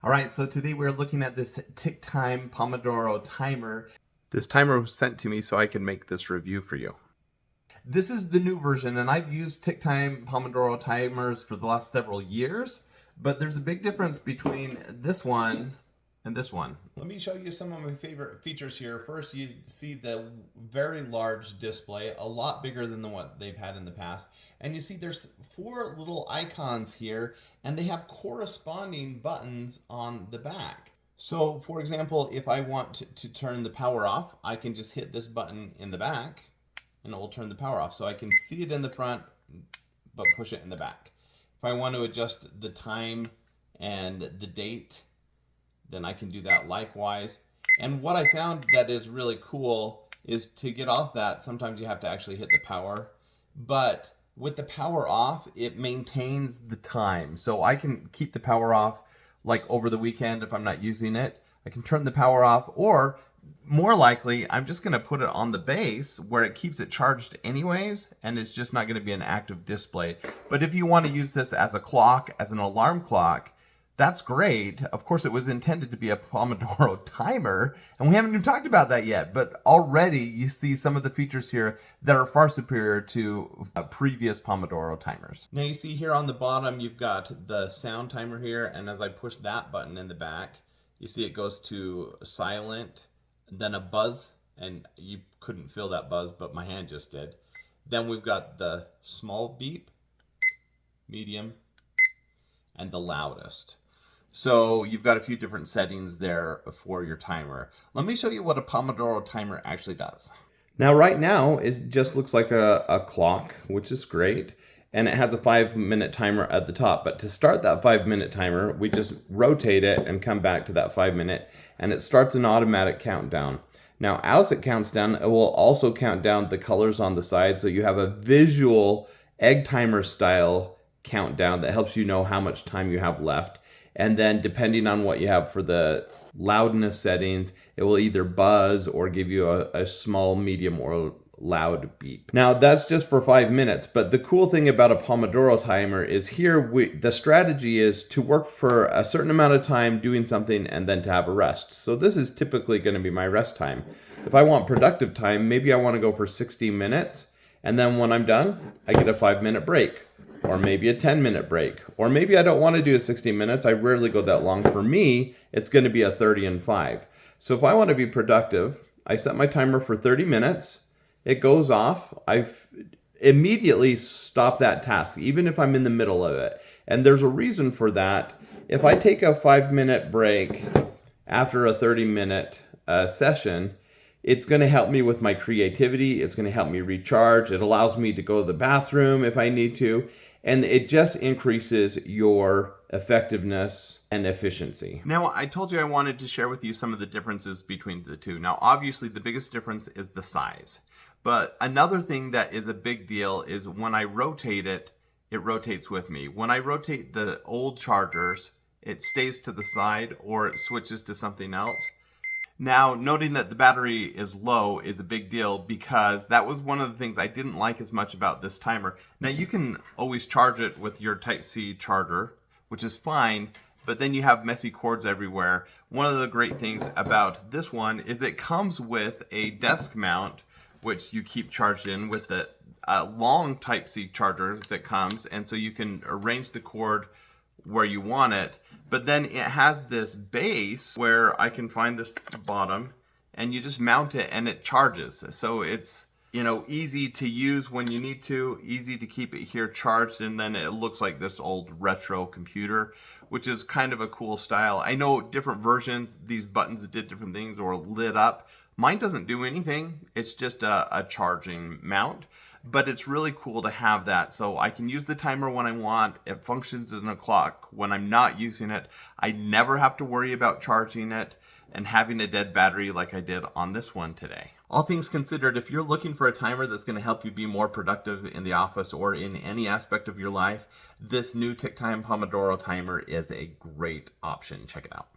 All right, so today we're looking at this Ticktime Pomodoro timer. This timer was sent to me so I can make this review for you. This is the new version, and I've used Ticktime Pomodoro timers for the last several years, but there's a big difference between this one and this one. Let me show you some of my favorite features here. First, you see the very large display, a lot bigger than what they've had in the past. And you see there's 4 little icons here, and they have corresponding buttons on the back. So for example, if I want to turn the power off, I can just hit this button in the back and it will turn the power off. So I can see it in the front, but push it in the back. If I want to adjust the time and the date, then I can do that likewise. And what I found that is really cool is to get off that, sometimes you have to actually hit the power. But with the power off, it maintains the time. So I can keep the power off like over the weekend if I'm not using it. I can turn the power off, or more likely, I'm just gonna put it on the base where it keeps it charged anyways, and it's just not gonna be an active display. But if you wanna use this as a clock, as an alarm clock, that's great. Of course, it was intended to be a Pomodoro timer, and we haven't even talked about that yet, but already you see some of the features here that are far superior to previous Pomodoro timers. Now you see here on the bottom, you've got the sound timer here, and as I push that button in the back, you see it goes to silent, then a buzz, and you couldn't feel that buzz, but my hand just did. Then we've got the small beep, medium, and the loudest. So you've got a few different settings there for your timer. Let me show you what a Pomodoro timer actually does. Now, right now, it just looks like a clock, which is great. And it has a 5-minute timer at the top. But to start that 5-minute timer, we just rotate it and come back to that 5-minute. And it starts an automatic countdown. Now, as it counts down, it will also count down the colors on the side. So you have a visual egg timer style countdown that helps you know how much time you have left. And then depending on what you have for the loudness settings, it will either buzz or give you a small, medium, or loud beep. Now that's just for 5 minutes, but the cool thing about a Pomodoro timer is here the strategy is to work for a certain amount of time doing something and then to have a rest. So this is typically going to be my rest time. If I want productive time, maybe I want to go for 60 minutes, and then when I'm done, I get a 5-minute break. Or maybe a 10-minute break. Or maybe I don't want to do a 60 minutes. I rarely go that long. For me, it's going to be a 30 and 5. So if I want to be productive, I set my timer for 30 minutes. It goes off. I immediately stop that task, even if I'm in the middle of it. And there's a reason for that. If I take a 5-minute break after a 30-minute session, it's going to help me with my creativity. It's going to help me recharge. It allows me to go to the bathroom if I need to. And it just increases your effectiveness and efficiency. Now, I told you I wanted to share with you some of the differences between the two. Now, obviously, the biggest difference is the size. But another thing that is a big deal is when I rotate it, it rotates with me. When I rotate the old chargers, it stays to the side or it switches to something else. Now, noting that the battery is low is a big deal because that was one of the things I didn't like as much about this timer. Now, you can always charge it with your Type-C charger, which is fine, but then you have messy cords everywhere. One of the great things about this one is it comes with a desk mount, which you keep charged in with the long Type-C charger that comes, and so you can arrange the cord where you want it. But then it has this base where I can find this bottom and you just mount it and it charges. So it's, easy to use when you need to, easy to keep it here charged, and then it looks like this old retro computer, which is kind of a cool style. I know different versions, these buttons did different things or lit up. Mine doesn't do anything. It's just a charging mount. But it's really cool to have that. So I can use the timer when I want. It functions as a clock. When I'm not using it, I never have to worry about charging it and having a dead battery like I did on this one today. All things considered, if you're looking for a timer that's going to help you be more productive in the office or in any aspect of your life, this new Ticktime Pomodoro timer is a great option. Check it out.